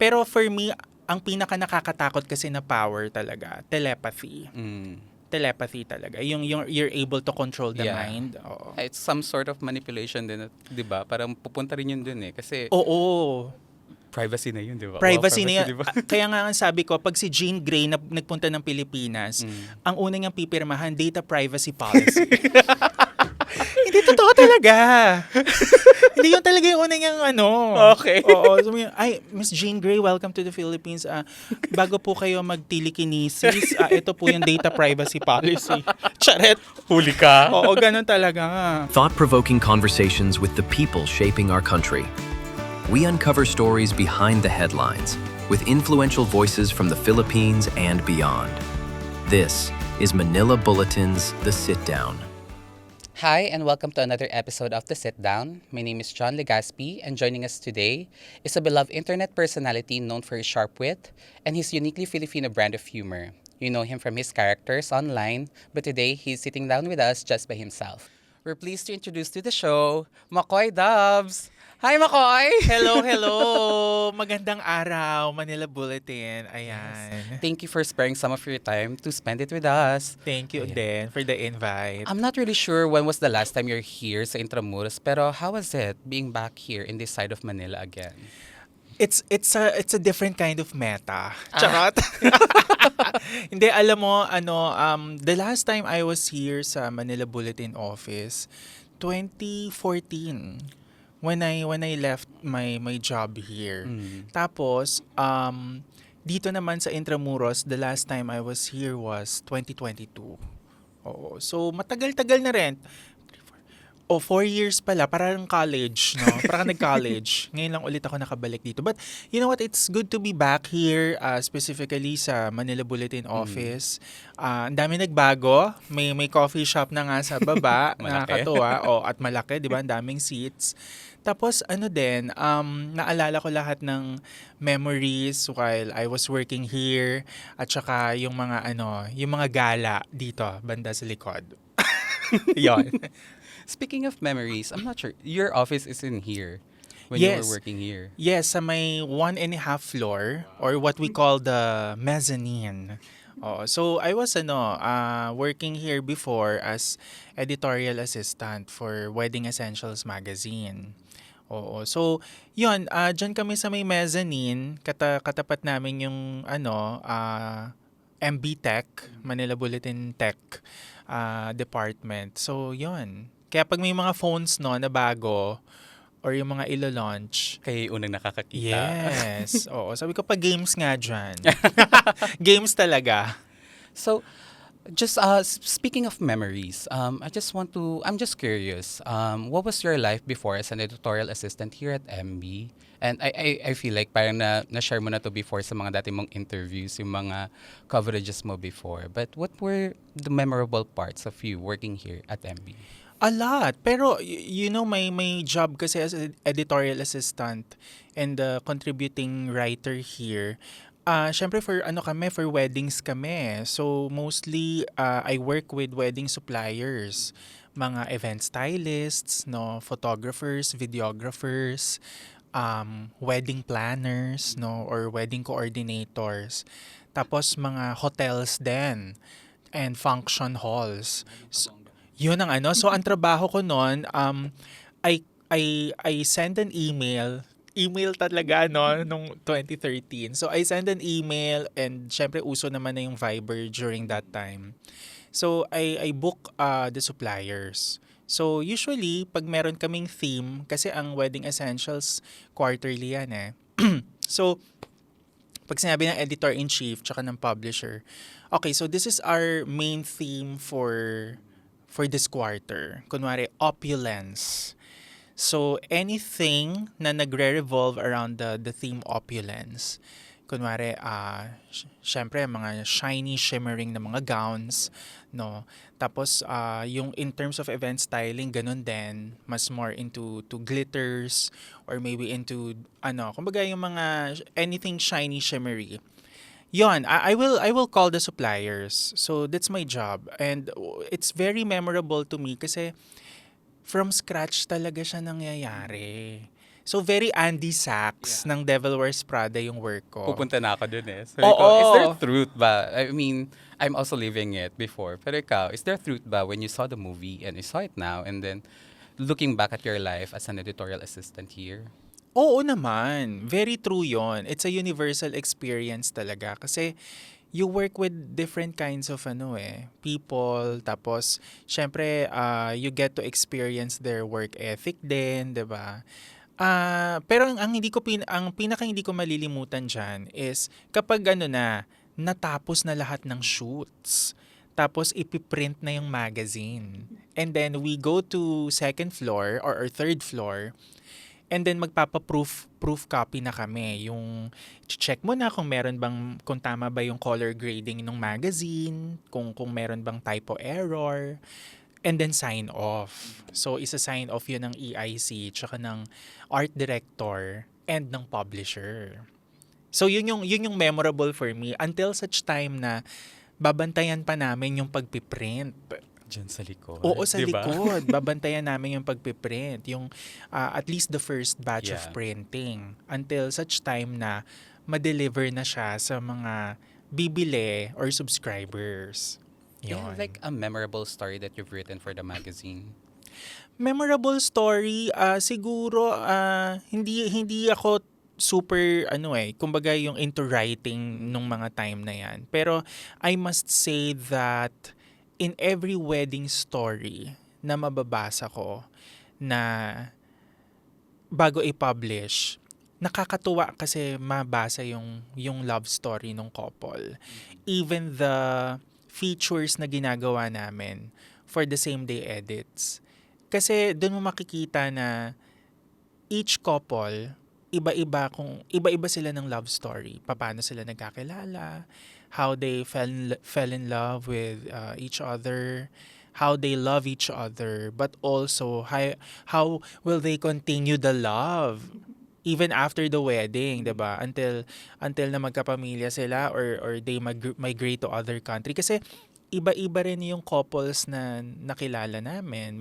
Pero for me, ang pinaka nakakatakot kasi na power talaga, telepathy. Telepathy talaga. Yung you're able to control the Yeah. mind. Oo. It's some sort of manipulation din, 'di ba? Parang pupunta rin yun dun eh. Kasi Oo. privacy na yun, 'di ba? Privacy na yan. Di ba? Kaya nga ang sabi ko, pag si Jean Grey na nagpunta ng Pilipinas, ang una niyang pipirmahan, data privacy policy. Hindi totoo talaga. Hindi yun talaga yung una niyang Okay. Oo. Sabi niya, ay, Miss Jean Grey, welcome to the Philippines. Bago po kayo mag-telekinesis, ito po yung data privacy policy. Charet. Huli ka? Oo, ganun talaga nga. Thought-provoking conversations with the people shaping our country. We uncover stories behind the headlines with influential voices from the Philippines and beyond. This is Manila Bulletin's The Sit Down. Hi, and welcome to another episode of The Sit Down. My name is John Legaspi, and joining us today is a beloved internet personality known for his sharp wit and his uniquely Filipino brand of humor. You know him from his characters online, but today he's sitting down with us just by himself. We're pleased to introduce to the show, McCoy Dubs. Hi, McCoy! Hello, hello! Magandang araw, Manila Bulletin. Ayan. Thank you for sparing some of your time to spend it with us. Thank you din for the invite. I'm not really sure when was the last time you're here sa Intramuros, pero how was it being back here in this side of Manila again? It's a different kind of meta. Charot. Hindi, alam mo, the last time I was here sa Manila Bulletin office, 2014. When I left my job here. Tapos, dito naman sa Intramuros, the last time I was here was 2022. Oo. So, matagal-tagal na rin. 4 years pala, parang college, no? Parang nag-college. Ngayon lang ulit ako nakabalik dito. But, you know what? It's good to be back here, specifically sa Manila Bulletin office. Ang dami nagbago. May coffee shop na nga sa baba. Nakakatuwa. At malaki, di ba? Ang daming seats. Tapos, naalala ko lahat ng memories while I was working here. At saka yung mga gala dito, banda sa likod. Yon. Speaking of memories, I'm not sure. Your office is in here when you were working here. Yes, sa may 1.5 floor or what we call the mezzanine. So I was working here before as editorial assistant for Wedding Essentials magazine. Oo. So, yun, dyan kami sa may mezzanine, katapat namin yung MB Tech, Manila Bulletin Tech department. So, yun. Kaya pag may mga phones na bago or yung mga ilo-launch. Kayo unang nakakakita. Yes. Oo. Sabi ko pa games nga dyan. Games talaga. So, just speaking of memories, I'm just curious. What was your life before as an editorial assistant here at MB? And I feel like parang na-share mo na to before sa mga dati mong interviews, yung mga coverages mo before. But what were the memorable parts of you working here at MB? A lot. Pero, my job kasi as an editorial assistant and contributing writer here, syempre for weddings kami. So, mostly, I work with wedding suppliers, mga event stylists, photographers, videographers, wedding planners, or wedding coordinators. Tapos, mga hotels din and function halls. Yun ang So, ang trabaho ko noon, I send an email talaga, nung 2013. So, I send an email and syempre uso naman na yung Viber during that time. So, I book the suppliers. So, usually, pag meron kaming theme, kasi ang Wedding Essentials, quarterly yan eh. So, pag sinabi ng editor-in-chief tsaka ng publisher, okay, so this is our main theme for this quarter. Kunwari, opulence. So, anything na nagre-revolve around the theme opulence. Kunwari, syempre, mga shiny, shimmering na mga gowns, no? Tapos, yung in terms of event styling, ganun din. Mas more into glitters or maybe into, kumbaga yung mga anything shiny, shimmery. Yon, I will call the suppliers. So that's my job. And it's very memorable to me kasi from scratch talaga siya nangyayari. So very Andy Sachs ng Devil Wears Prada yung work ko. Pupunta na ako dun eh. Sabi Oo. ko, is there truth ba? I mean, I'm also living it before. Pero ikaw, is there truth ba when you saw the movie and you saw it now and then looking back at your life as an editorial assistant here? Oo naman. Very true yon. It's a universal experience talaga. Kasi you work with different kinds of people. Tapos, syempre, you get to experience their work ethic din, 'di ba? Pero ang pinaka hindi ko malilimutan diyan is kapag natapos na lahat ng shoots. Tapos ipiprint na yung magazine. And then we go to second floor or third floor. And then proof copy na kami. Yung check mo na kung tama ba yung color grading ng magazine, kung meron bang typo error, and then sign off. So isa-sign off yun ng EIC, tsaka ng art director, and ng publisher. So yun yung memorable for me until such time na babantayan pa namin yung pagpiprint. Diyan sa likod. Oo, sa diba? likod. Babantayan namin yung pagpiprint. Yung at least the first batch of Yeah. printing. Until such time na ma-deliver na siya sa mga bibili or subscribers. Do you Yun. have like a memorable story that you've written for the magazine? Memorable story, siguro hindi ako super kumbaga yung into writing nung mga time na yan. Pero I must say that in every wedding story na mababasa ko na bago i-publish, nakakatuwa kasi mabasa yung love story ng couple. Even the features na ginagawa namin for the same day edits. Kasi doon mo makikita na each couple, iba-iba sila ng love story. Paano sila nagkakilala, how they fell in love with each other, how they love each other, but also how will they continue the love even after the wedding, 'di ba? Until na magkapamilya sila or they migrate to other country. Kasi iba-iba rin yung couples na nakilala namin.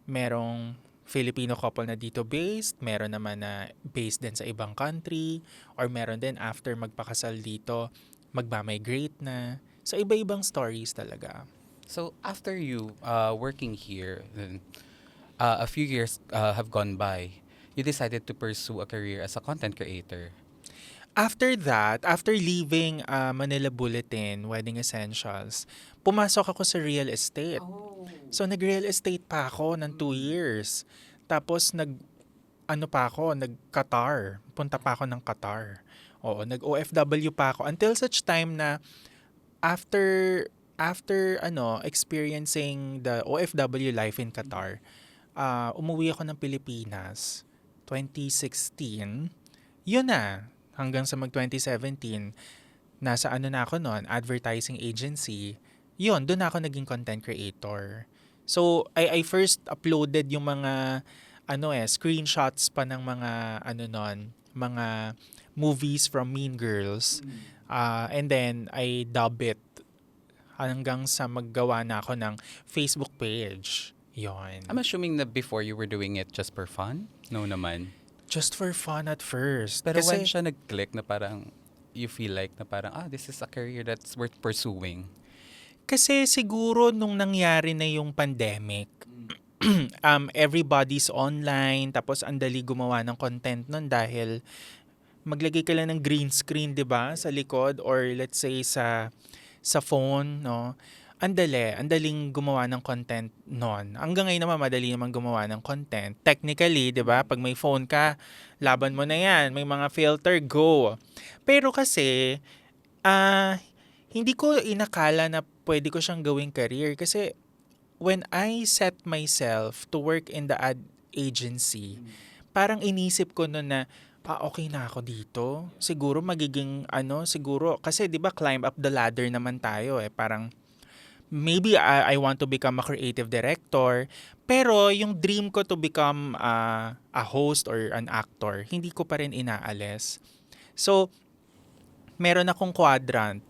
Merong Filipino couple na dito based, meron naman na based din sa ibang country, or meron din after magpakasal dito, magmamigrate na. So, iba-ibang stories talaga. So after you working here, then a few years have gone by, you decided to pursue a career as a content creator. After that, after leaving Manila Bulletin, Wedding Essentials, pumasok ako sa real estate. So, nag-real estate pa ako ng 2 years. Tapos, nag-Qatar. Punta pa ako ng Qatar. Oo, nag-OFW pa ako. Until such time na after experiencing the OFW life in Qatar, umuwi ako ng Pilipinas 2016. Yun na, hanggang sa mag-2017, nasa na ako noon, advertising agency. Yun, doon ako naging content creator. So, I first uploaded yung mga screenshots pa ng mga mga movies from Mean Girls. And then I dub it hanggang sa maggawa na ako ng Facebook page. Yon. I'm assuming that before you were doing it just for fun? No naman. Just for fun at first. Pero Kasi, when siya nag-click na parang you feel like na parang this is a career that's worth pursuing. Kasi siguro nung nangyari na yung pandemic, everybody's online, tapos ang dali gumawa ng content nun dahil maglagay ka lang ng green screen, 'di ba, sa likod, or let's say sa phone, no? Ang daling gumawa ng content nun. Hanggang ngayon naman madali naman gumawa ng content. Technically, 'di ba, pag may phone ka, laban mo na 'yan, may mga filter, go. Pero kasi hindi ko inakala na pwede ko siyang gawing career kasi when I set myself to work in the ad agency, parang inisip ko noon na okay na ako dito. Siguro magiging siguro kasi 'di ba climb up the ladder naman tayo parang maybe I want to become a creative director, pero yung dream ko to become a host or an actor, hindi ko pa rin inaalis. So meron akong quadrant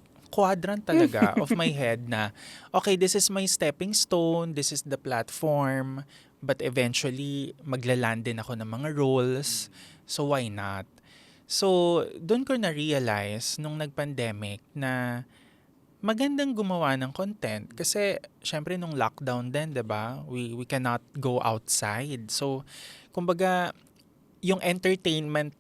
talaga of my head na, okay, this is my stepping stone, this is the platform, But eventually, maglaland din ako ng mga roles. So, why not? So, doon ko na-realize nung nag-pandemic na magandang gumawa ng content kasi syempre nung lockdown din, 'di ba? We cannot go outside. So, kumbaga yung entertainment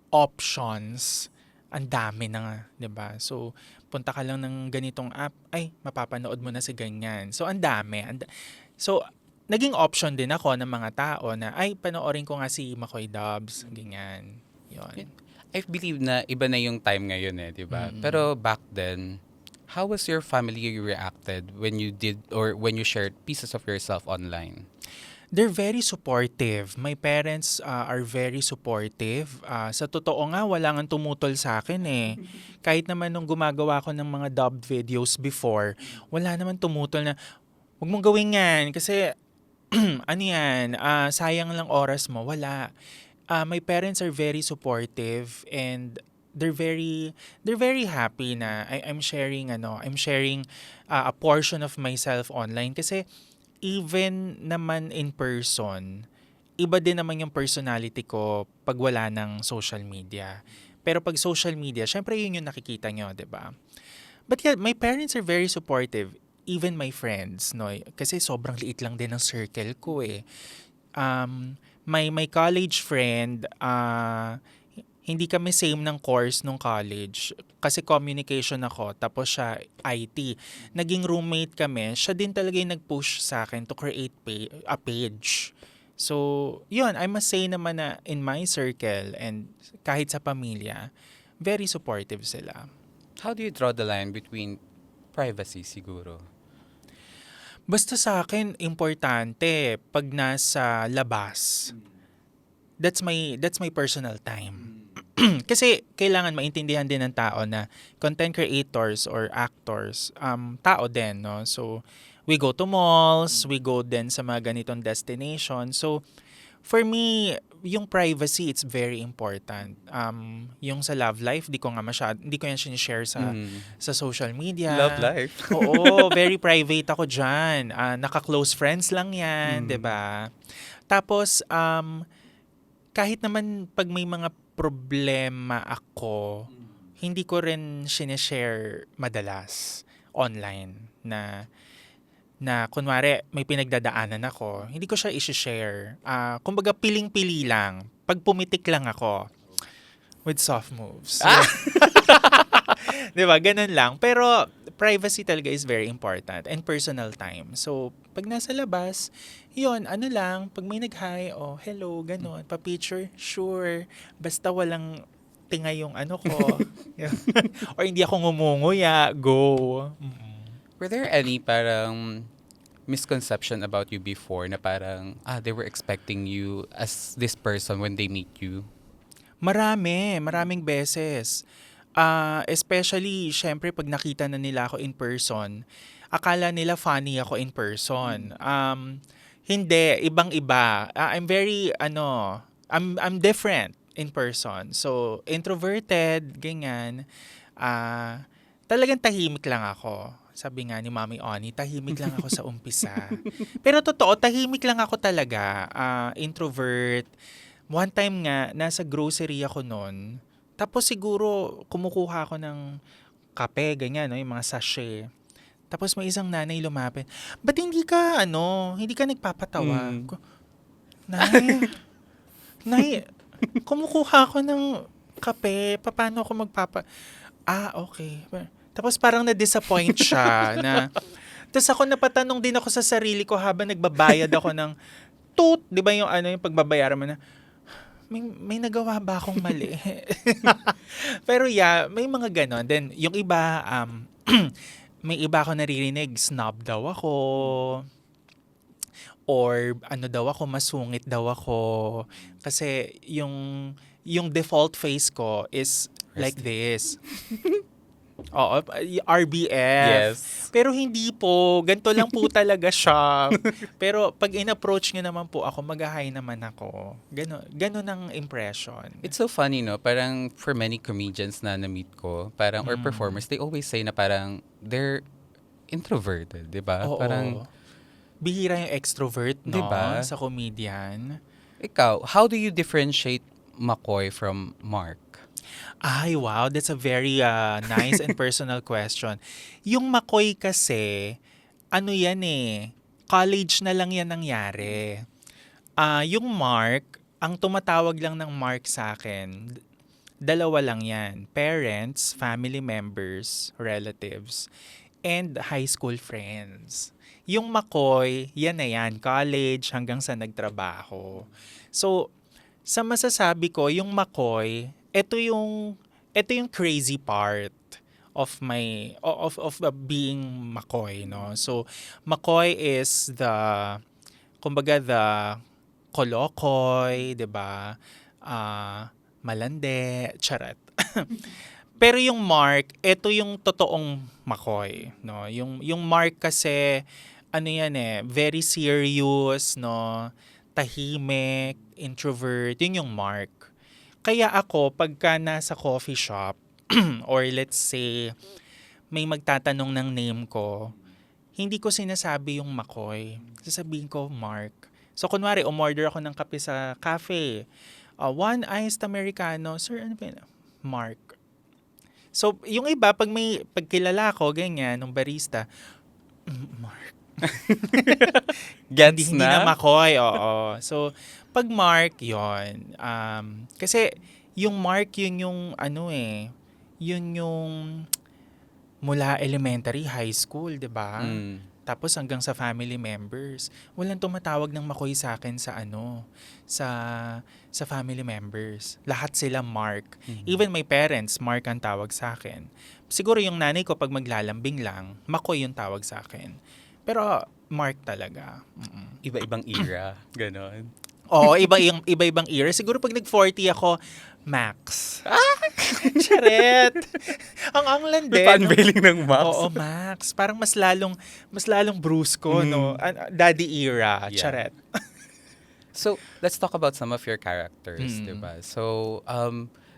options ang dami na nga, 'di ba? So, punta ka lang ng ganitong app, ay mapapanood mo na si ganyan. So, ang dami. So, naging option din ako ng mga tao na ay panoorin ko nga si McCoy Dubs, ganyan. 'Yon. I believe na iba na yung time ngayon di ba? Pero back then, how was your family reacted when you did or when you shared pieces of yourself online? They're very supportive. My parents are very supportive. Sa totoo nga, wala nga tumutol sa akin eh. Kahit naman nung gumagawa ko ng mga dubbed videos before, wala naman tumutol na, huwag mong gawin yan kasi ano yan, sayang lang oras mo. Wala. My parents are very supportive and they're very happy na I'm sharing a portion of myself online kasi even naman in person, iba din naman yung personality ko pag wala ng social media. Pero pag social media, syempre yun yung nakikita nyo, 'di ba? But yeah, my parents are very supportive. Even my friends, no? Kasi sobrang liit lang din ng circle ko eh. My college friend, hindi kami same ng course nung college. Kasi communication ako, tapos siya IT. Naging roommate kami, siya din talaga yung nag-push sa akin to create a page. So, yun, I must say naman na in my circle and kahit sa pamilya, very supportive sila. How do you draw the line between privacy siguro? Basta sa akin, importante pag nasa labas. That's my personal time. Kasi kailangan maintindihan din ng tao na content creators or actors, tao din, no? So, we go to malls, we go din sa mga ganitong destination. So, for me, yung privacy, it's very important. Yung sa love life, hindi ko yan sinishare sa social media. Love life. Oo, very private ako dyan. Naka-close friends lang yan, 'di ba? Tapos, kahit naman pag may mga problema ako, hindi ko rin sinishare madalas online na kunwari may pinagdadaanan ako, hindi ko siya i-share. Kumbaga piling-pili lang. Pag pumitik lang ako with soft moves. 'Di ba? Ganun lang. Pero privacy talaga is very important and personal time. So, pag nasa labas, yun, pag may nag-hi, hello, ganun, pa-picture, sure. Basta walang tinga yung ko. Or hindi ako ngumunguya, go. Were there any parang misconception about you before na parang, they were expecting you as this person when they meet you? Maraming beses. Especially, syempre, pag nakita na nila ako in person, akala nila funny ako in person. Hindi, ibang-iba. I'm I'm different in person. So, introverted, ganyan. Talagang tahimik lang ako. Sabi nga ni Mami Oni, tahimik lang ako sa umpisa. Pero totoo, tahimik lang ako talaga. Introvert. One time nga, nasa grocery ako noon. Tapos siguro, kumukuha ako ng kape, ganyan, no, yung mga sachet. Tapos may isang nanay lumapit. Ba't hindi ka nagpapatawa? Nay, kumukuha ako ng kape. Paano ako okay. Tapos parang na-disappoint siya na. Tapos ako napatanong din ako sa sarili ko habang nagbabayad ako ng toot. Di ba yung yung pagbabayaran mo na, may nagawa ba akong mali? Pero yeah, may mga ganon. Then yung iba, may iba ako naririnig, snob daw ako. Or daw ako, masungit daw ako. Kasi yung default face ko is like this. Oo, RBF. Yes. Pero hindi po, ganito lang po talaga siya. Pero pag in-approach niyo naman po ako, mag-hi naman ako. Ganon ang impression. It's so funny, no? Parang for many comedians na na-meet ko, parang or performers, they always say na parang they're introverted, di ba? Oo. Parang bihira yung extrovert, no? Diba? Sa comedian. Ikaw, how do you differentiate McCoy from Mark? Ay, wow. That's a very nice and personal question. Yung McCoy kasi, ano yan eh, college na lang yan nangyari. Yung Mark, ang tumatawag lang ng Mark sa akin, dalawa lang yan. Parents, family members, relatives, and high school friends. Yung McCoy, yan na yan, college hanggang sa nagtrabaho. So, sa masasabi ko, yung McCoy, ito yung crazy part of my of being McCoy, no. So McCoy is kumbaga the kolokoy, 'di ba? Malande, charat. Pero yung Mark, ito yung totoong McCoy, no. Yung Mark kasi ano yan eh, very serious, no. Tahimik, introvert, yun yung Mark. Kaya ako, pagka nasa coffee shop, or let's say, may magtatanong ng name ko, hindi ko sinasabi yung McCoy. Sasabihin ko, Mark. So, kunwari, umorder ako ng kape sa cafe. One iced Americano. Sir, ano ba yun? Mark. So, yung iba, pag kilala ko, ganyan, nung barista, Mark. Gets Hindi na McCoy, oo. So, pag Mark, yon. Kasi, yung Mark, yun yung, yun yung mula elementary, high school, di ba? Tapos hanggang sa family members. Walang tumatawag ng McCoy sa akin sa family members. Lahat sila Mark. Even my parents, Mark ang tawag sa akin. Siguro yung nanay ko pag maglalambing lang, McCoy yung tawag sa akin. Pero Mark talaga. Iba-ibang era, ganon. Oo, iba-ibang era. Siguro pag nag-40 ako, Max. Charet. Ang lande. May unveiling ng Max. Oo, Max. Parang mas lalong brusco, no? Daddy era. Yeah. Charet. So, let's talk about some of your characters, diba? So,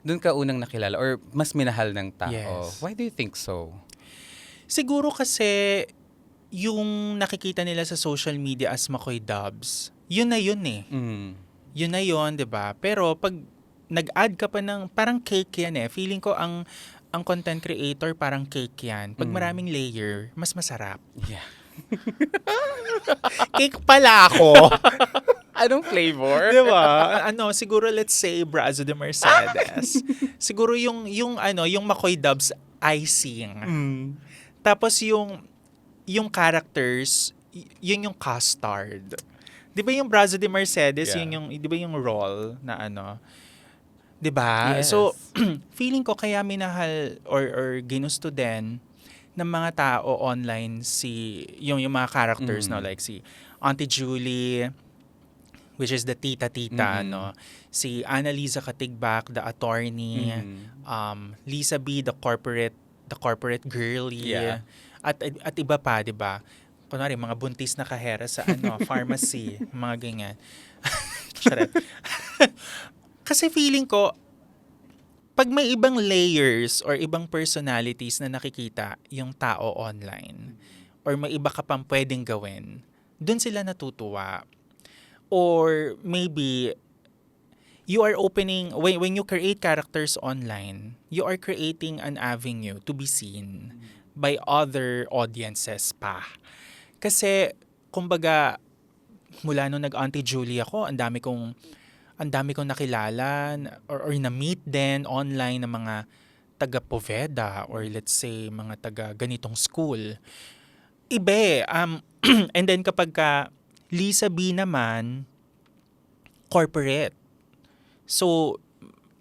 dun ka unang nakilala or mas minahal ng tao. Yes. Why do you think so? Siguro kasi yung nakikita nila sa social media as McCoy Dubs, yun na yun eh. Yun na yun, 'di ba? Pero pag nag-add ka pa ng parang cake yan eh. Feeling ko ang content creator parang cake yan. Pag maraming layer, mas masarap. Yeah. Cake pala ako. Anong flavor? 'Di ba? Siguro let's say Brazo de Mercedes. Siguro yung McCoy Dubs icing. Tapos yung characters, yun yung custard. 'Di ba yung Brazo de Mercedes, Yeah. yun yung 'di ba yung roll na 'di ba? Yes. So feeling ko kaya minahal or ginusto din ng mga tao online yung mga characters no, like si Auntie Julie, which is the tita no, si Annalisa Katigbak, the attorney, Lisa B, the corporate girly, Yeah. at iba pa, 'di ba? Kunwari mga buntis na kahera sa pharmacy, mga ganyan. Charet. Kasi feeling ko pag may ibang layers or ibang personalities na nakikita yung tao online or may iba ka pang pwedeng gawin, dun sila natutuwa. Or maybe you are opening, when you create characters online, you are creating an avenue to be seen by other audiences pa. Kasi, kumbaga, mula nung nag-Auntie Julie ako, ang dami kong nakilala or na-meet din online ng mga taga Poveda or let's say mga taga ganitong school. Ibe, and then kapag Lisa B naman, corporate. So,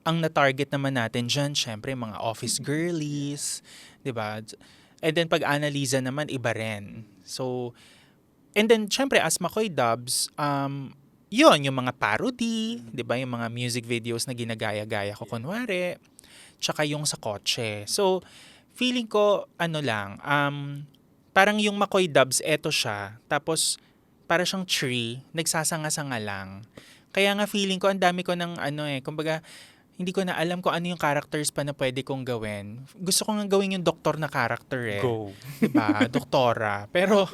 ang na-target naman natin dyan, syempre, mga office girlies, di ba? And then, pag Annalisa naman, iba rin. So, and then, syempre, as McCoy Dubs, yun, yung mga parody, di ba? Yung mga music videos na ginagaya-gaya ko, kunwari, tsaka yung sa kotse. So, feeling ko, parang yung McCoy Dubs, eto siya. Tapos, para siyang tree, nagsasanga-sanga lang. Kaya nga feeling ko, ang dami ko ng kumbaga, hindi ko na alam kung ano yung characters pa na pwede kong gawin. Gusto ko nga gawin yung doktor na character eh. Go. Diba? Doktora. Pero,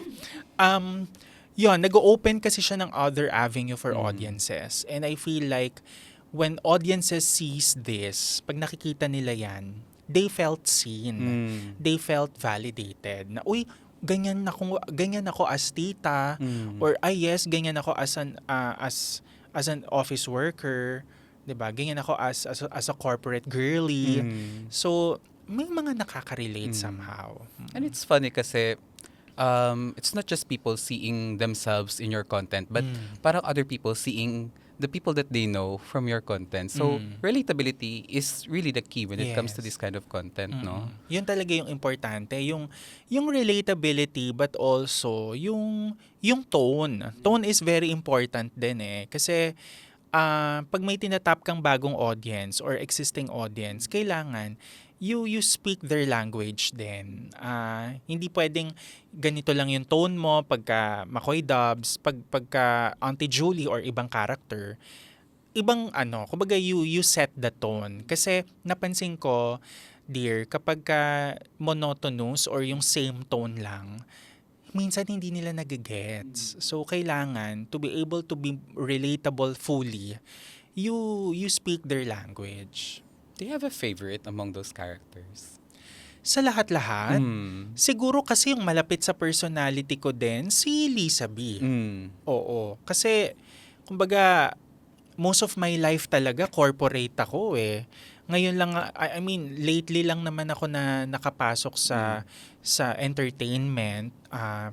yun, nag-open kasi siya ng other avenue for audiences. And I feel like when audiences sees this, pag nakikita nila yan, they felt seen. They felt validated. Na, uy, ganyan ako as tita, or yes, ganyan ako as an office worker, 'di ba? Ganyan ako as a corporate girly. So, may mga nakaka-relate somehow. And it's funny kasi it's not just people seeing themselves in your content, but parang other people seeing the people that they know from your content. So, relatability is really the key when it comes to Yes. this kind of content, no? Yun talaga yung importante, yung relatability, but also yung tone. Tone is very important din kasi pag may tinatap kang bagong audience or existing audience, kailangan you speak their language din. Hindi pwedeng ganito lang yung tone mo pagka McCoy Dubs, pagka Auntie Julie or ibang character. Ibang kumbaga you set the tone. Kasi napansin ko, dear, kapag monotonous or yung same tone lang, minsan hindi nila nagigets. So, kailangan to be able to be relatable fully, you speak their language. Do you have a favorite among those characters? Sa lahat-lahat, siguro kasi yung malapit sa personality ko din, si Lisa B. Oo. Kasi, kumbaga, most of my life talaga, corporate ako eh. Ngayon lang, I mean, lately lang naman ako na nakapasok sa entertainment.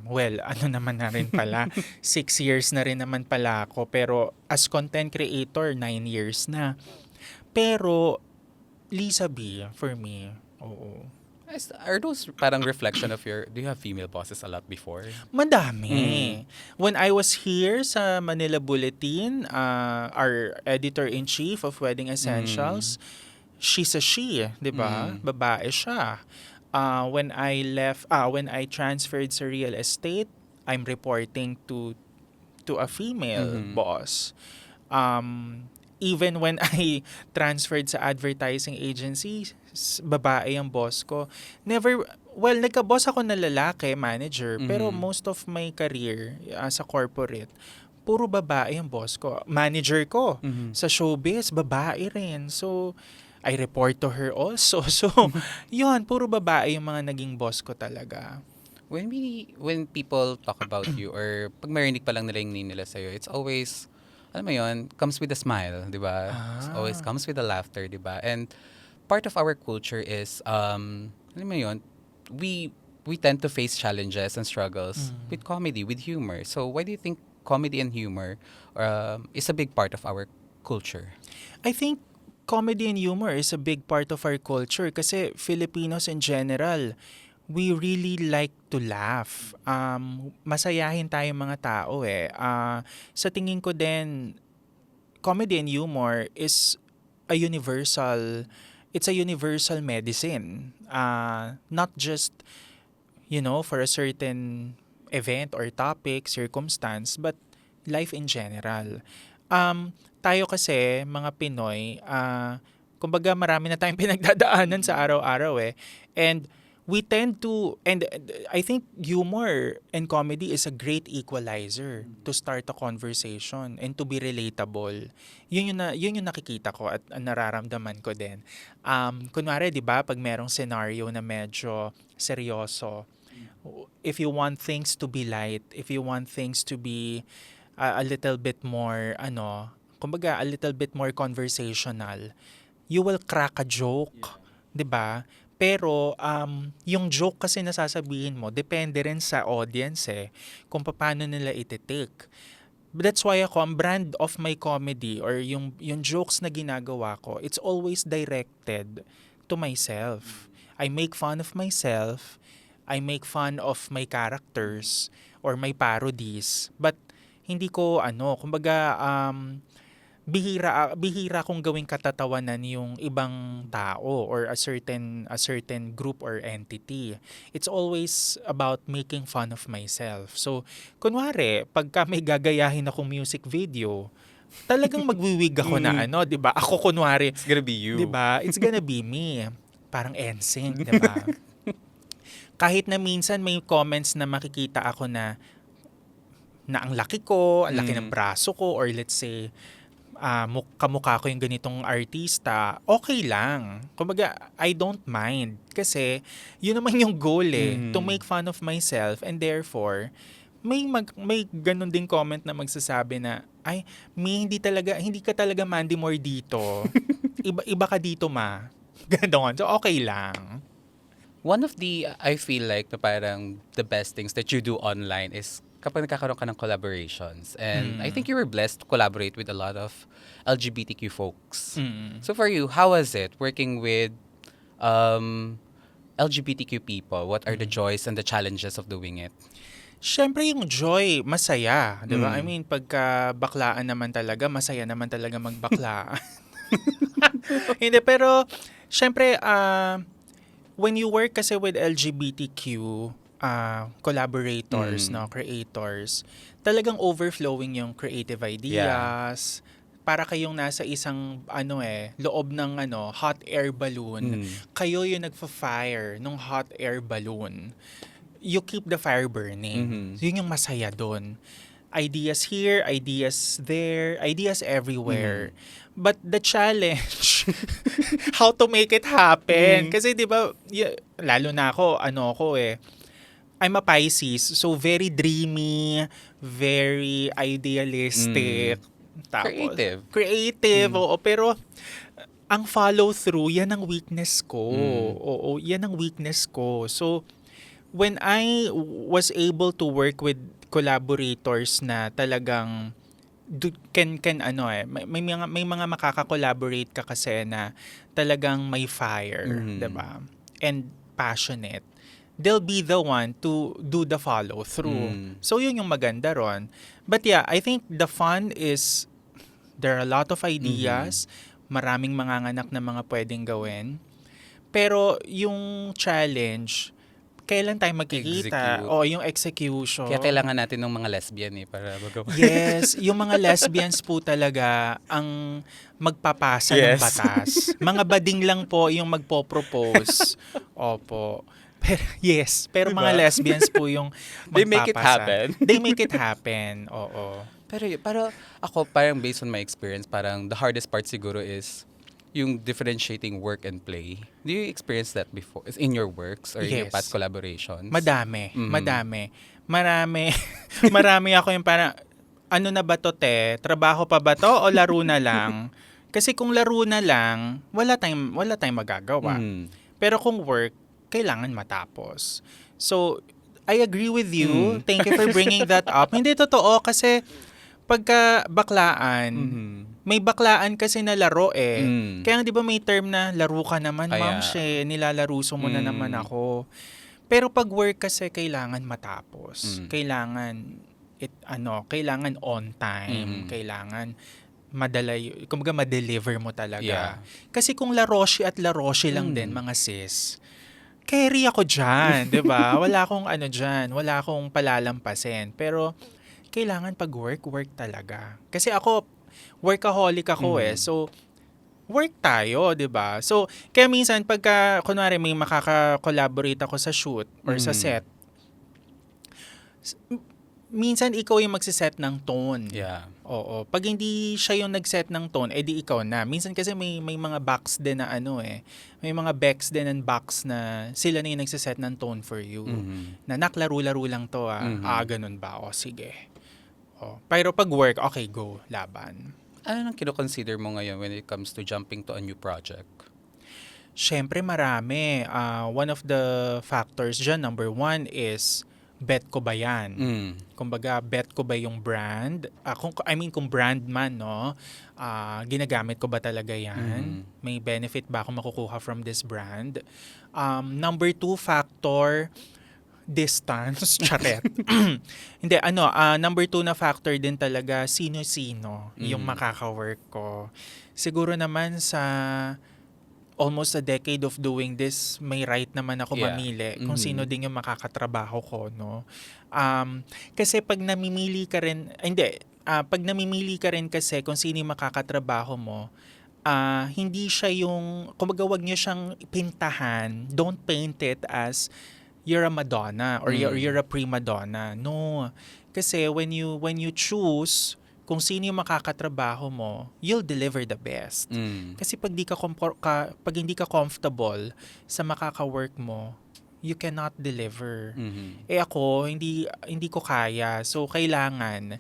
Well, ano naman na rin pala, 6 years na rin naman pala ako. Pero as content creator, 9 years na. Pero, Lisa B, for me, oo. Are those parang reflection of do you have female bosses a lot before? Madami. When I was here sa Manila Bulletin, our editor-in-chief of Wedding Essentials, she's a she, 'di ba? Babae siya. When I transferred sa real estate, I'm reporting to a female boss. Even when I transferred sa advertising agency, babae ang boss ko. Nagka-boss ako na lalaki, manager, pero most of my career sa corporate, puro babae ang boss ko. Manager ko sa showbiz, babae rin. So, I report to her also. So, yun, puro babae yung mga naging boss ko talaga. When people talk about you or pag marinig pa lang nila yung name nila sa'yo, it's always, alam mo yun, comes with a smile, di ba? It always comes with a laughter, di ba? And part of our culture is, alam mo yun, we tend to face challenges and struggles with comedy, with humor. So why do you think comedy and humor is a big part of our culture? I think comedy and humor is a big part of our culture kasi Filipinos in general, we really like to laugh. Masayahin tayong mga tao eh. Sa tingin ko din, comedy and humor is it's a universal medicine. Not just, for a certain event or topic, circumstance, but life in general. Tayo kasi, mga Pinoy, kumbaga marami na tayong pinagdadaanan sa araw-araw eh. And we tend to, and I think humor and comedy is a great equalizer to start a conversation and to be relatable. Yun yung nakikita ko at nararamdaman ko din. Kunwari, di ba, pag merong scenario na medyo seryoso, if you want things to be light, if you want things to be a little bit more, kumbaga, a little bit more conversational, you will crack a joke, di ba? Pero, yung joke kasi nasasabihin mo, depende rin sa audience kung paano nila iti-take. That's why ako, ang brand of my comedy or yung jokes na ginagawa ko, it's always directed to myself. I make fun of myself, I make fun of my characters or my parodies, but hindi ko, kumbaga, bihira kong gawing katatawanan yung ibang tao or a certain group or entity. It's always about making fun of myself. So, kunwari, pagka may gagayahin akong music video, talagang magwiwig ako na 'di ba? Ako kunwari, It's gonna be you. 'di ba? It's gonna be me. Parang NSYNC, 'di ba? Kahit na minsan may comments na makikita ako na na ang laki ko, ang laki ng Mm. braso ko, or let's say, kamukha ko yung ganitong artista, okay lang. Kumbaga, I don't mind. Kasi, yun naman yung goal to make fun of myself, and therefore, may ganun din comment na magsasabi na, ay, hindi ka talaga Mandy Moore dito. Iba ka dito, ma. Ganon. So, okay lang. One of the, I feel like, na parang the best things that you do online is kapag nagkakaroon ka ng collaborations. And I think you were blessed to collaborate with a lot of LGBTQ folks. So for you, how was it working with LGBTQ people? What are the joys and the challenges of doing it? Siyempre yung joy, masaya. Di ba? I mean, pagka baklaan naman talaga, masaya naman talaga magbaklaan. Hindi, pero siyempre, when you work kasi with LGBTQ collaborators, no, creators, talagang overflowing yung creative ideas. Para kayong nasa isang loob ng hot air balloon. Kayo yung nagfa-fire nung hot air balloon. You keep the fire burning. Yun yung masaya doon. Ideas here, ideas there, ideas everywhere. But the challenge, how to make it happen. Kasi di ba, lalo na ako, I'm a Pisces, so very dreamy, very idealistic. Tapos, creative, oo. Pero, ang follow-through, yan ang weakness ko. Oo, yan ang weakness ko. So, when I was able to work with collaborators na talagang may mga makaka-collaborate ka kasi na talagang may fire, 'di ba? And passionate. They'll be the one to do the follow through. So yun yung maganda ron. But yeah, I think the fun is there are a lot of ideas, maraming manganganak na mga pwedeng gawin. Pero yung challenge, kailan tayo magkikita? O yung execution. Kaya kailangan natin ng mga lesbian para magawa. Yes, yung mga lesbians po talaga ang magpapasa ng batas. Mga bading lang po yung magpo-propose. Opo. Pero diba? mga lesbians po yung magpapasa. They make it happen. They make it happen. Oo. Pero ako, parang based on my experience, parang the hardest part siguro is yung differentiating work and play. Do you experience that before in your works or in your past collaborations? Madami. Marami ako yung parang, ano na ba to, te? Trabaho pa ba to o laro na lang? Kasi kung laro na lang, wala tayong magagawa. Pero kung work, kailangan matapos. So, I agree with you. Thank you for bringing that up. Hindi totoo kasi pagka baklaan, may baklaan kasi na laro Kaya di ba may term na laro ka naman, ma'am, nilalaruso mo na naman ako. Pero pag work kasi kailangan matapos. Kailangan on time. Kailangan kumbaga ma-deliver mo talaga. Yeah. Kasi kung laroshi at laroshi lang din, mga sis, carry ako dyan, di ba? Wala akong dyan, wala akong palalampasin. Pero kailangan pag work talaga. Kasi ako, workaholic ako So, work tayo, di ba? So, kaya minsan, pagka, kunwari, may makaka-collaborate ako sa shoot or sa set, minsan ikaw yung magsiset ng tone. Yeah. Oo. Pag hindi siya yung nag-set ng tone, edi ikaw na. Minsan kasi may mga backs din na may mga backs din and backs na sila na yung nagsiset ng tone for you. Na naklaro-laro lang to ganun ba? O, sige. Pero pag work, okay, go, laban. Ano nang kino-consider mo ngayon when it comes to jumping to a new project? Syempre marami. One of the factors dyan, number one is, bet ko ba yan? Kumbaga, bet ko ba yung brand? Kung brand man, no? Ginagamit ko ba talaga yan? May benefit ba ako makukuha from this brand? Number two factor, distance, charet. Hindi, number 2 na factor din talaga, sino-sino yung makaka-work ko. Siguro naman sa almost a decade of doing this, may right naman ako mamili kung sino din yung makakatrabaho ko, no? Kasi pag namimili ka rin, pag namimili ka rin kasi kung sino yung makakatrabaho mo, hindi siya yung, kumbaga wag niyo siyang pintahan, don't paint it as you're a Madonna or you're a prima donna. No. Kasi when you choose kung sino yung makakatrabaho mo, you'll deliver the best. Kasi pag pag hindi ka comfortable sa makaka-work mo, you cannot deliver. Eh ako, hindi ko kaya. So kailangan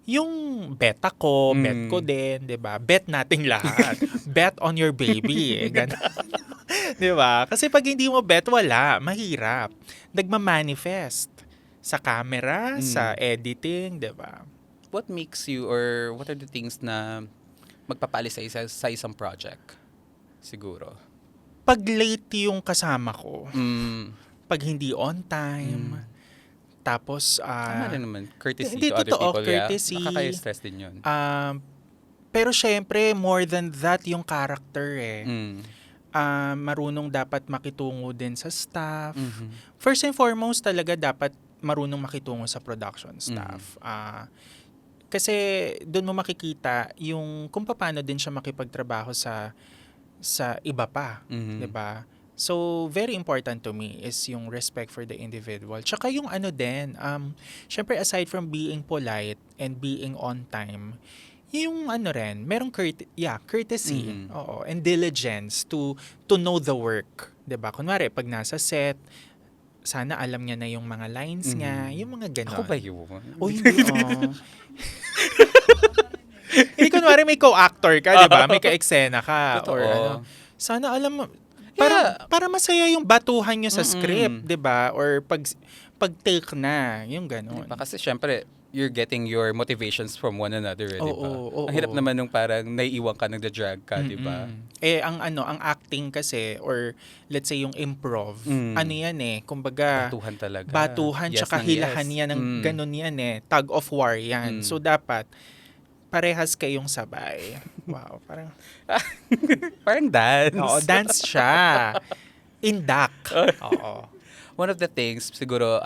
yung bet ako, bet ko din, 'di ba? Bet nating lahat. Bet on your baby, ganun. 'Di ba? Kasi pag hindi mo bet, wala, mahirap. Nagma-manifest sa camera, sa editing, 'di ba? What makes you or what are the things na magpapaalis sa isang project? Siguro. Pag late yung kasama ko, Mm. pag hindi on time, tapos Tama rin naman. Courtesy hindi, to other totoo, people. courtesy. Yeah. Nakaka-stress din yun. Pero syempre, more than that yung character eh. Mm. Marunong dapat makitungo din sa staff. Mhm. First and foremost talaga dapat marunong makitungo sa production staff. Kasi doon mo makikita yung kung paano din siya makipagtrabaho sa iba pa, Mhm. 'di ba? So, very important to me is yung respect for the individual. Tsaka yung ano din, syempre aside from being polite and being on time, yung ano rin, merong courtesy, Mhm. oo, and diligence to know the work, 'di ba? Kunwari, pag nasa set, sana alam niya na yung mga lines niya, yung mga ganon. Ako ba yun? O hindi, Hindi, kunwari may co-actor ka, di ba? May ka-eksena ka. Totoo. Or ano. Sana alam mo, Yeah. para masaya yung batuhan nyo sa script, di ba? Or pag take na, yung ganon. Diba? Kasi syempre, you're getting your motivations from one another, di ba? Oo. Ang hirap naman nung parang naiiwan ka, nagda-drag ka, di ba? Eh, ang acting kasi, or let's say yung improv, ano yan eh, kumbaga, Batuhan talaga. batuhan, Yes tsaka ng hilahan yes. yan, ng ganon yan eh. Tug of war yan. So, dapat, parehas kayong sabay. Wow, parang, Parang dance. oo, dance siya. Indak. Oo. One of the things, siguro,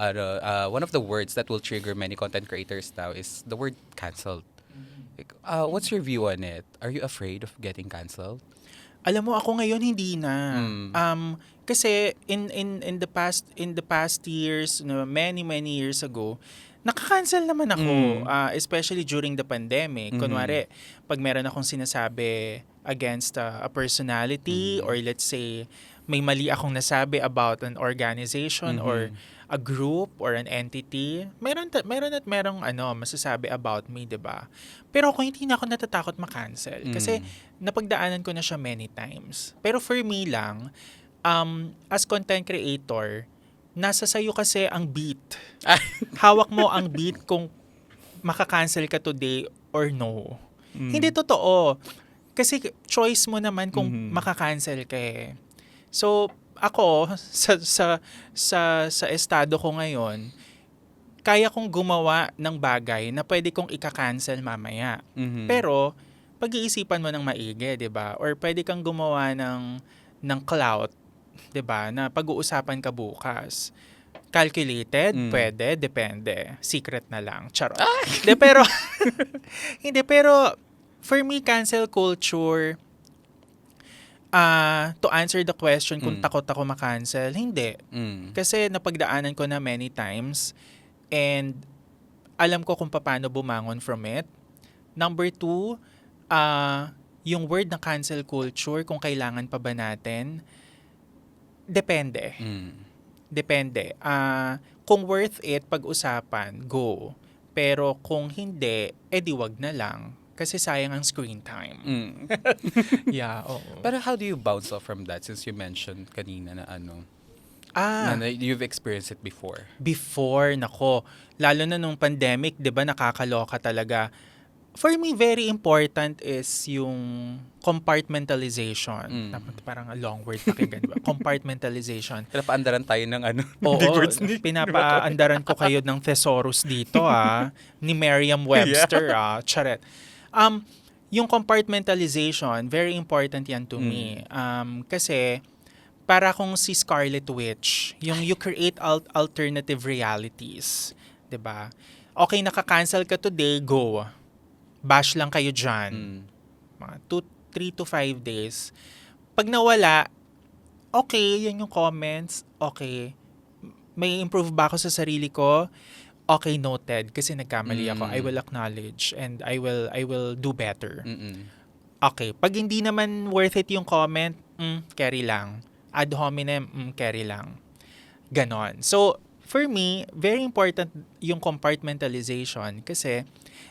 one of the words that will trigger many content creators now is the word canceled. What's your view on it? Are you afraid of getting canceled? Alam mo, ako ngayon hindi na. Kasi in the past years, many years ago, nakakancel naman ako, especially during the pandemic. Kunwari, pag meron akong sinasabi against a personality, or let's say may mali akong nasabi about an organization or a group or an entity, meron masasabi about me, 'di ba? Pero ako hindi na ako natatakot ma-cancel kasi napagdaanan ko na siya many times. Pero for me lang, as content creator, nasa sayo kasi ang beat. Hawak mo ang beat kung maka-cancel ka today or no. Hindi totoo. Kasi choice mo naman kung maka-cancel ka eh. So, ako, sa estado ko ngayon, kaya kong gumawa ng bagay na pwede kong ika-cancel mamaya. Pero, pag-iisipan mo ng maigi, di ba? Or pwede kang gumawa ng clout, di ba? Na pag-uusapan ka bukas. Calculated? Pwede, depende. Secret na lang. Charot. Hindi, pero for me, cancel culture, to answer the question kung takot ako ma-cancel, hindi. Kasi napagdaanan ko na many times and alam ko kung paano bumangon from it. Number 2, yung word na cancel culture, kung kailangan pa ba natin, depende. Depende. Kung worth it, pag-usapan, go. Pero kung hindi, edi wag na lang. Kasi sayang ang screen time. Yeah, oo. Pero how do you bounce off from that since you mentioned kanina na na you've experienced it before? Before, nako. Lalo na nung pandemic, di ba, nakakaloka talaga. For me, very important is yung compartmentalization. Parang a long word pakinggan, di ba? Compartmentalization. Pinapaandaran tayo ng Oo, big words ni pinapaandaran ko kayo ng thesaurus dito, ni Merriam-Webster, charet. Yung compartmentalization, very important yan to me. Kasi, para kung si Scarlet Witch, yung you create alternative realities. 'Di ba? Okay, naka-cancel ka today, go. Bash lang kayo dyan. Mga 3 to 5 days. Pag nawala, okay, yan yung comments. Okay. May improve ba ako sa sarili ko? okay, noted, kasi nagkamali ako. I will acknowledge and I will do better. Mm-mm. Okay, pag hindi naman worth it yung comment, carry lang. Ad hominem, carry lang. Ganon. So, for me, very important yung compartmentalization kasi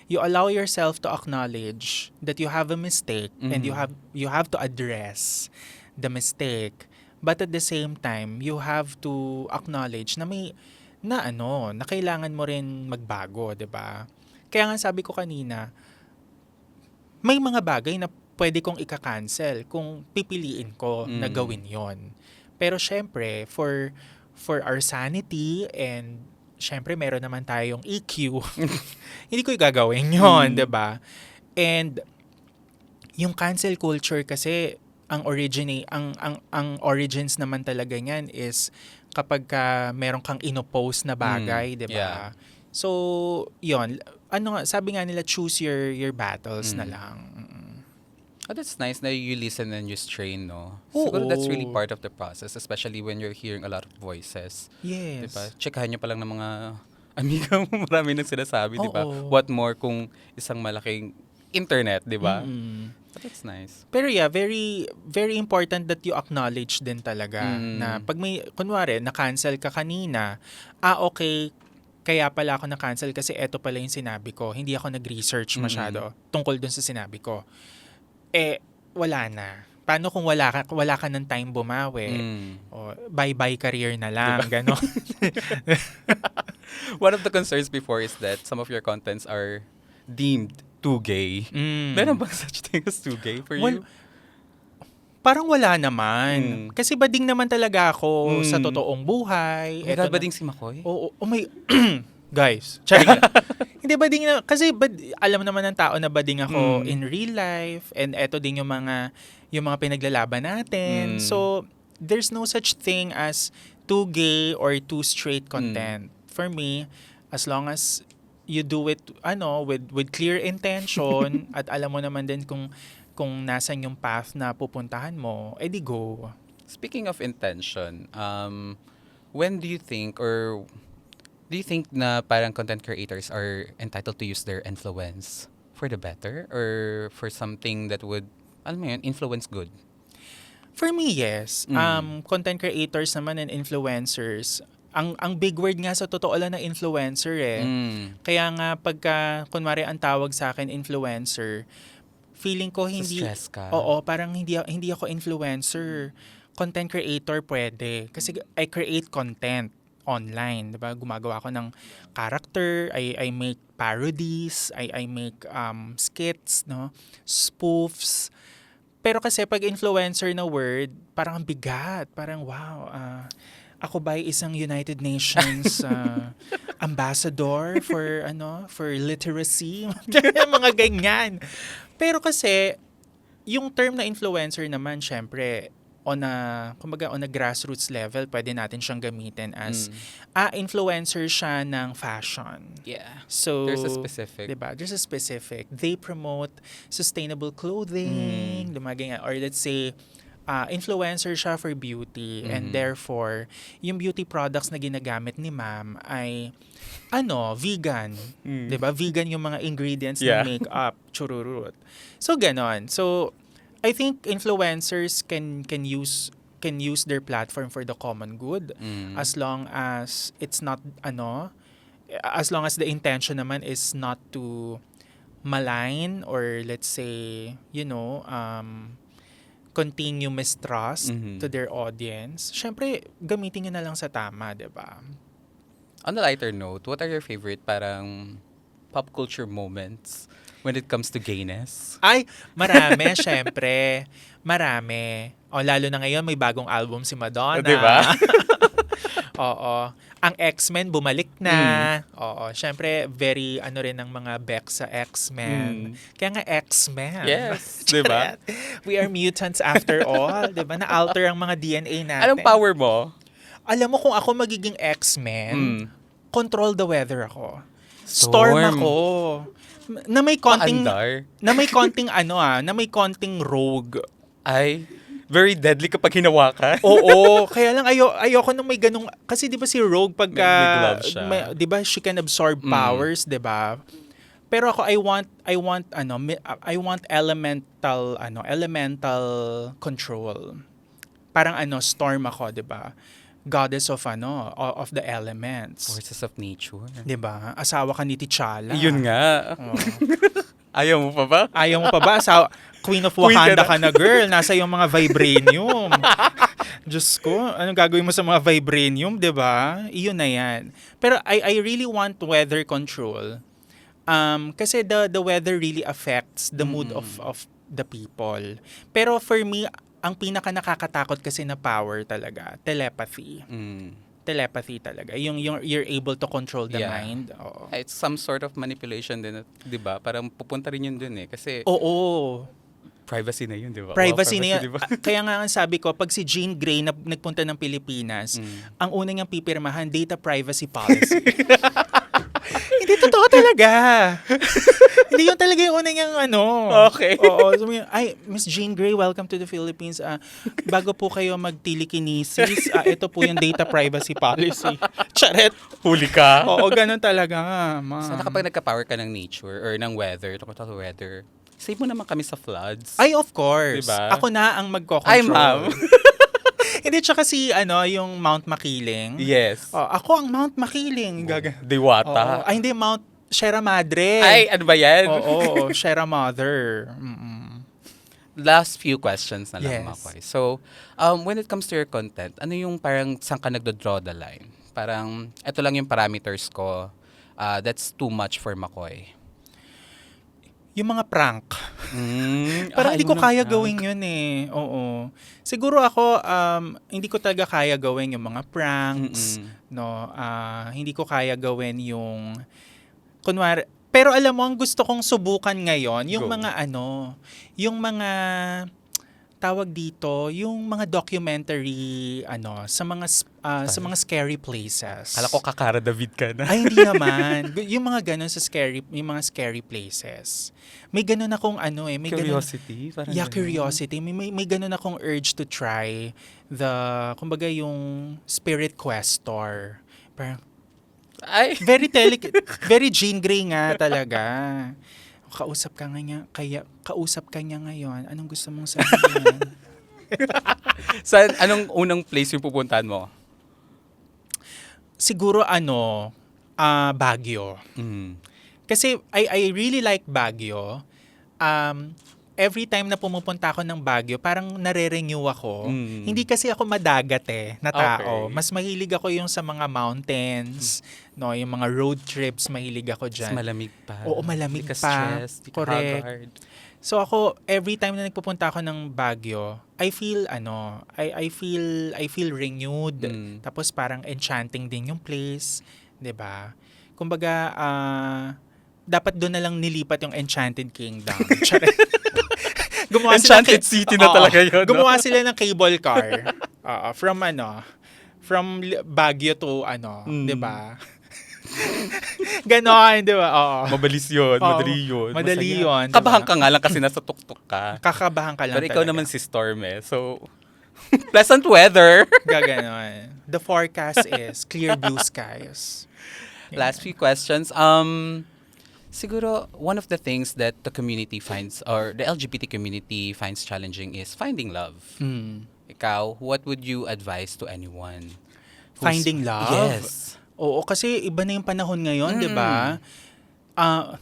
you allow yourself to acknowledge that you have a mistake and you have to address the mistake. But at the same time, you have to acknowledge na na kailangan mo rin magbago, 'di ba? Kaya nga sabi ko kanina, may mga bagay na pwede kong ika-cancel kung pipiliin ko na gawin 'yon. Pero syempre, for our sanity and syempre meron naman tayong EQ, hindi ko gagawin 'yon, 'di ba? And yung cancel culture kasi ang origins naman talaga niyan is kapag meron kang inopost na bagay, 'di ba? Yeah. So, 'yon. Sabi nga nila, choose your battles na lang. Oh, that's nice na you listen and you strain, no? Oo. Siguro that's really part of the process, especially when you're hearing a lot of voices. Yes. Diba? Checkahan nyo pa lang ng mga amiga mo, marami nang sinasabi, diba? Oo. What more kung isang malaking internet, diba? But that's nice. Pero yeah, very very important that you acknowledge din talaga na pag may kunwari na-cancel ka kanina, okay, kaya pala ako na-cancel kasi eto pala yung sinabi ko. Hindi ako nag-research masyado tungkol dun sa sinabi ko. Wala na. Paano kung wala ka ng time bumawi? O, bye-bye career na lang, gano'n. One of the concerns before is that some of your contents are deemed too gay. Meron bang such thing as too gay for you? Parang wala naman. Kasi bading naman talaga ako sa totoong buhay. Oh my God, bading si Makoy? Oo, may guys, charing lang. Hindi bading na kasi alam naman ng tao na bading ako in real life, and eto din yung mga pinaglalaban natin. So there's no such thing as too gay or too straight content. For me, as long as you do it with clear intention at alam mo naman din kung nasan yung path na pupuntahan mo, edi go. Speaking of intention, when do you think na parang content creators are entitled to use their influence for the better or for something that would, influence good? For me, yes. Content creators naman and influencers, ang big word nga sa totoo lang na influencer Kaya nga pagka kunwari ang tawag sa akin influencer, feeling ko hindi stress ka. Oo, parang hindi ako influencer. Content creator pwede kasi I create content online, 'di ba? Gumagawa ako ng character, I make parodies, I make skits, no? Spoofs. Pero kasi pag influencer na word, parang ang bigat, parang wow, ako ba ay isang United Nations ambassador for literacy, mga ganyan. Pero kasi yung term na influencer naman, syempre on a grassroots level, pwede natin siyang gamitin as influencer siya ng fashion. Yeah. So There's a specific. Diba? There's a specific. They promote sustainable clothing, or let's say influencer siya for beauty, and therefore yung beauty products na ginagamit ni ma'am ay vegan. 'Di ba? Vegan yung mga ingredients ng makeup, chururut. So ganon. So I think influencers can use their platform for the common good as long as it's not as long as the intention naman is not to malign or let's say continue mistrust to their audience. Syempre gamitin niyo na lang sa tama, 'di ba? On a lighter note, what are your favorite parang pop culture moments when it comes to gayness? Ay, marami, syempre. Marami. Lalo na ngayon, may bagong album si Madonna. Di ba? Oo. Ang X-Men, bumalik na. Oo. Syempre, very rin ng mga Bex sa X-Men. Kaya nga X-Men. Yes. Di ba? We are mutants after all. Di ba? Na-alter ang mga DNA natin. Anong power mo? Alam mo, kung ako magiging X-Men, control the weather ako. Storm. Storm ako. Na may konting Paandar. na may konting na may konting rogue. Ay, very deadly kapag hinawakan. Oo, kaya lang ayoko nung may ganung kasi 'di ba si Rogue pagka May glove siya. 'di ba she can absorb powers, 'di ba? Pero ako I want elemental control. Parang storm ako, 'di ba? Goddess of of the elements. Forces of nature. 'Di ba? Asawa ka ni T'Challa. Yun nga. Oo. Ayaw mo pa ba? Ayaw mo pa ba? Queen of Queen Wakanda ka ka na, girl. Nasa yung mga vibranium. Diyos ko, anong gagawin mo sa mga vibranium, di ba? Iyon na yan. Pero I really want weather control. Kasi the weather really affects the mood of the people. Pero for me, ang pinaka nakakatakot kasi na power talaga, telepathy. Telepathy talaga. Yung you're able to control the Yeah. mind. Oo. It's some sort of manipulation din, 'di ba? Parang pupunta rin yun dun eh. Kasi Oo. privacy na yun, 'di ba? Privacy Wow, na yan. di ba? Kaya nga ang sabi ko, pag si Jean Grey nagpunta ng Pilipinas, ang una niyang pipirmahan, data privacy policy. Hindi totoo talaga. Hindi yun talaga yung una niyang Okay. Oo. So, ay, Miss Jean Grey, welcome to the Philippines. Bago po kayo mag-telekinesis, ito po yung data privacy policy. Charet. Huli ka. Oo, ganun talaga nga, ma'am. Sana kapag nagka-power ka ng nature or ng weather, tungkol sa weather, save mo naman kami sa floods. Ay, of course. Diba? Ako na ang magko-control. Ay, ma'am. Hindi, tsaka yung Mount Makiling. Yes. Ako ang Mount Makiling. Diwata. Ay, hindi, Mount Sierra Madre. Ay, ano ba yan? Oo, Sierra Mother. Mm-mm. Last few questions na lang, Yes. Makoy. So, when it comes to your content, ano yung parang saan ka nagdo-draw the line? Parang, ito lang yung parameters ko. That's too much for Makoy. Yung mga prank. Parang hindi ko kaya gawin yun eh. Oo. Siguro ako, hindi ko talaga kaya gawin yung mga pranks. No? Hindi ko kaya gawin yung, kunwari, pero alam mo, ang gusto kong subukan ngayon, yung Go. mga yung mga, tawag dito, yung mga documentary, sa mga scary places. Kala ko Kakara David ka na. Ay, hindi naman. Yung mga ganun yung mga scary places. May ganun akong may Curiosity? Ganun, Parang yeah, ganun. curiosity. May ganun akong urge to try kumbaga yung Spirit Questor. Parang, Ay! very Jean Grey nga talaga. Kausap ka niya ngayon. Anong gusto mong sabihin? Anong unang place yung pupuntahan mo? Siguro Baguio. Kasi I really like Baguio. Every time na pumupunta ako ng Baguio, parang nare-renew ako. Hindi kasi ako madagat na tao. Okay. Mas mahilig ako yung sa mga mountains, no, yung mga road trips, mahilig ako Mas diyan. malamig pa. Oo, malamig Di ka pa. stress, di ka Correct. haggard. So ako, every time na nagpupunta ako ng Baguio, I feel I feel renewed. Tapos parang enchanting din yung place, 'di ba? Kumbaga, dapat doon na lang nilipat yung Enchanted Kingdom. Enchanted City na talaga yun, no? Gumawa sila ng cable car. From Baguio to 'di ba? Ganon, 'di ba? Oo. Mabilis yun, Oo, madali yun. madali masaya. yun, diba? Kabahan ka nga lang kasi nasa tuktok ka. Kakabahan ka lang Pero ikaw talaga. naman si Storm So, pleasant weather. Gaganon. The forecast is clear blue skies. Last few questions. Siguro, one of the things that the community finds, or the LGBT community finds challenging is finding love. Ikaw, what would you advise to anyone? Finding love? Yes. Oo, kasi iba na yung panahon ngayon, 'di ba?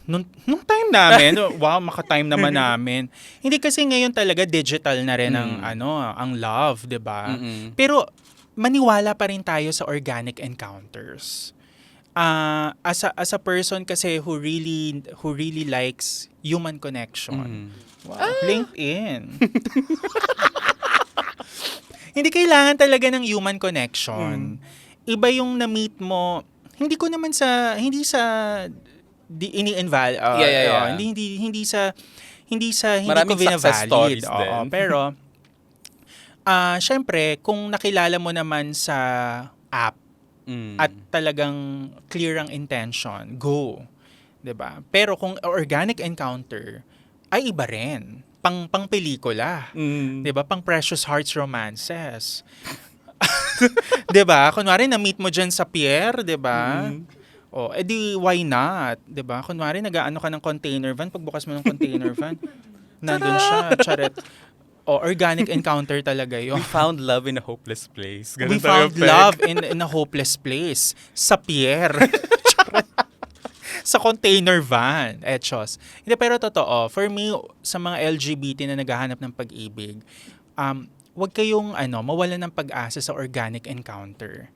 Nung time namin, wow, maka-time naman namin. Hindi kasi ngayon talaga digital na rin ang love, 'di ba? Pero maniwala pa rin tayo sa organic encounters. As a person kasi who really likes human connection. Wow, LinkedIn. Hindi kailangan talaga ng human connection. Iba yung na-meet mo, hindi Yeah. hindi Maraming ko success stories binavalid. Oo, din. pero syempre, kung nakilala mo naman sa app at talagang clear ang intention, go. 'Di ba? Pero kung organic encounter, ay iba rin. pang pelikula. Mm. 'Di ba? Pang Precious Hearts romances. 'Di ba? Kunwari na-meet mo diyan sa pier, 'di ba? Oh, edi why not? 'Di ba? Kunwari nag-aano ka ng container van, pagbukas mo ng container van, nandun siya, charet. O, organic encounter talaga yun. We found love in a hopeless place. We found love in a hopeless place. Sa pier. Charet. Sa container van. Etchos. Hindi, pero totoo. For me, sa mga LGBT na naghahanap ng pag-ibig, wag kayong mawalan ng pag-asa sa organic encounter.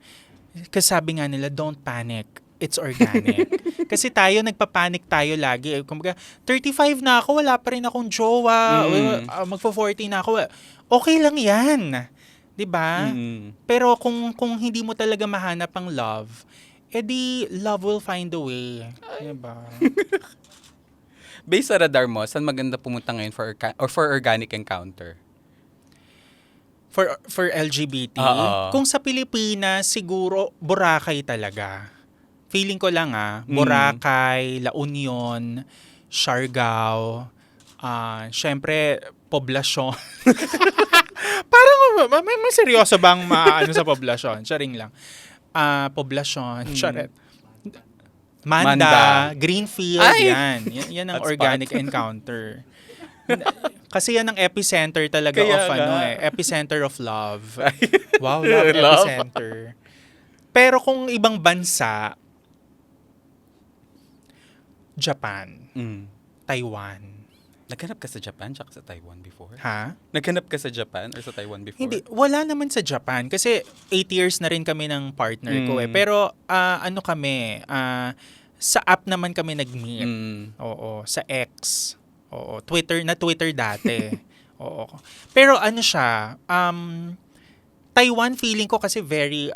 Kasi sabi nga nila, don't panic. It's organic. Kasi tayo, nagpapanik tayo lagi. Kumbaga, 35 na ako, wala pa rin akong jowa. Magpo-40 na ako. Okay lang yan. 'Di ba? Pero kung hindi mo talaga mahanap ang love, edi love will find a way. 'Di ba? Based sa radar mo, saan maganda pumunta ngayon for organic encounter? For LGBT, Oo. kung sa Pilipinas, siguro Boracay talaga. Feeling ko lang Boracay, La Union, Siargao, syempre, poblasyon. Parang, may seryoso bang maano sa poblasyon? Charing lang. Poblasyon, charet. Manda, Greenfield, Ay! Yan ang Hotspot. organic encounter. Kasi yan ang epicenter talaga Kaya of nga. epicenter of love. Wow, love Love. epicenter. Pero kung ibang bansa, Japan, Taiwan. Naghanap ka sa Japan tsaka sa Taiwan before? Ha? Naghanap ka sa Japan or sa Taiwan before? Hindi, wala naman sa Japan kasi 8 years na rin kami ng partner ko eh. Pero sa app naman kami nag-meet. Oo, sa X. Oo, Twitter dati. Oo. Pero siya, Taiwan feeling ko kasi very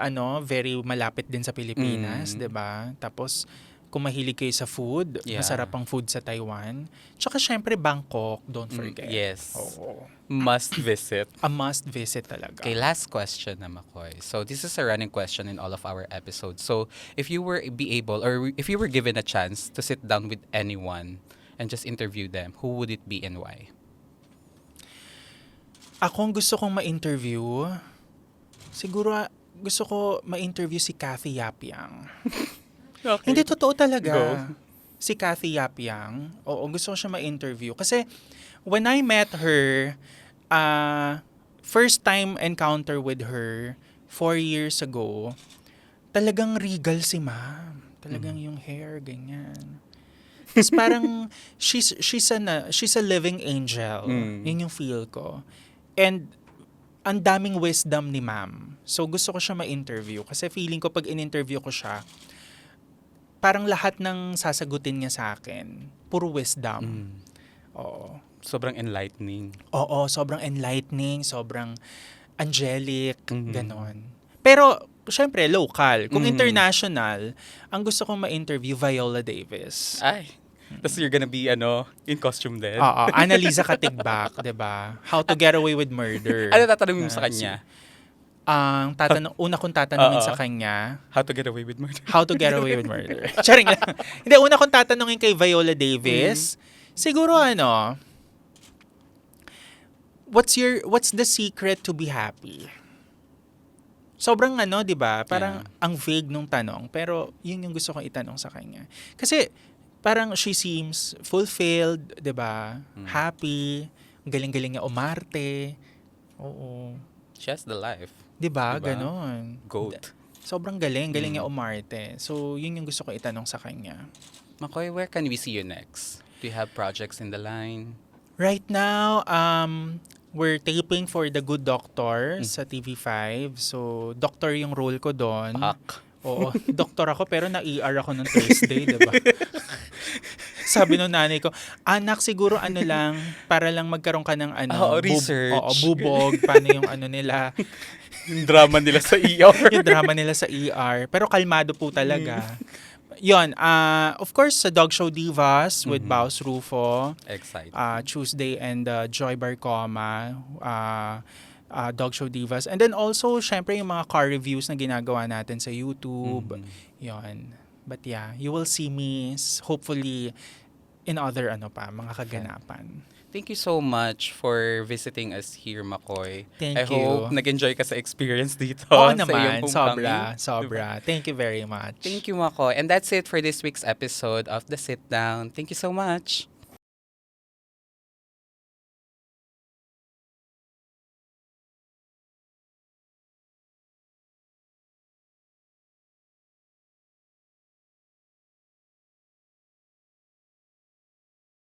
malapit din sa Pilipinas, 'di ba? Tapos kung mahilig kayo sa food, Yeah. masarap ang food sa Taiwan. Tsaka syempre Bangkok, don't forget. Yes. Oo. Must visit. A must visit talaga. Okay, last question na, Makoy. So this is a running question in all of our episodes. So if you were if you were given a chance to sit down with anyone and just interview them, who would it be and why? Ako ang gusto kong ma-interview, siguro gusto ko ma-interview si Kathy Yapiang. Okay. Hindi, totoo talaga. Go. Si Kathy Yapiang. Oo, gusto ko siya ma-interview. Kasi when I met her, first time encounter with her, 4 years ago, talagang regal si ma'am. Talagang yung hair, ganyan. Tapos parang, she's a living angel. Yun yung feel ko. And, ang daming wisdom ni ma'am. So, gusto ko siya ma-interview. Kasi feeling ko, pag in-interview ko siya, parang lahat ng sasagutin niya sa akin, puro wisdom. Oo. Sobrang enlightening. Oo, sobrang enlightening, sobrang angelic, ganon. Pero, syempre, local. Kung international, ang gusto kong ma-interview, Viola Davis. Ay. Tapos you're gonna be, in costume din. Oo, Annalisa Katigbak, 'di ba? How to Get Away with Murder. Ano tatanungin mo sa kanya? Ang una kong tatanungin Oo. sa kanya, How to get away with murder? How to Get Away with Murder. Charing lang. Hindi, una kong tatanungin kay Viola Davis, siguro what's the secret to be happy? Sobrang 'di ba? Parang ang vague nung tanong, pero yun yung gusto kong itanong sa kanya. Kasi parang she seems fulfilled, 'di ba? Happy, galing-galing niya umarte. Oo. She has the life. 'Di ba? Diba? Ganon. Goat. Sobrang galing niya umarte. So, yun yung gusto ko itanong sa kanya. Makoy, where can we see you next? Do you have projects in the line? Right now, we're taping for The Good Doctor sa TV5. So, doctor yung role ko doon. Pak. Oo, doktor ako pero na-ER ako nung Thursday, 'di ba? Sabi nung nanay ko, anak, siguro lang, para lang magkaroon ka ng research. Bubog, paano yung nila, Yung drama nila sa ER. yung drama nila sa ER. Pero kalmado po talaga. Yun, of course, sa Dog Show Divas with Baus Rufo, Excited. Tuesday and Joy Barcoma, Dog Show Divas. And then also, syempre, yung mga car reviews na ginagawa natin sa YouTube. Yun. But yeah, you will see me hopefully in other mga kaganapan. Thank you so much for visiting us here, Makoy. Thank I hope you. nag-enjoy ka sa experience dito Oo sa naman, iyong sobra, homecoming. sobra. Thank you very much. Thank you, Makoy. And that's it for this week's episode of The Sit Down. Thank you so much.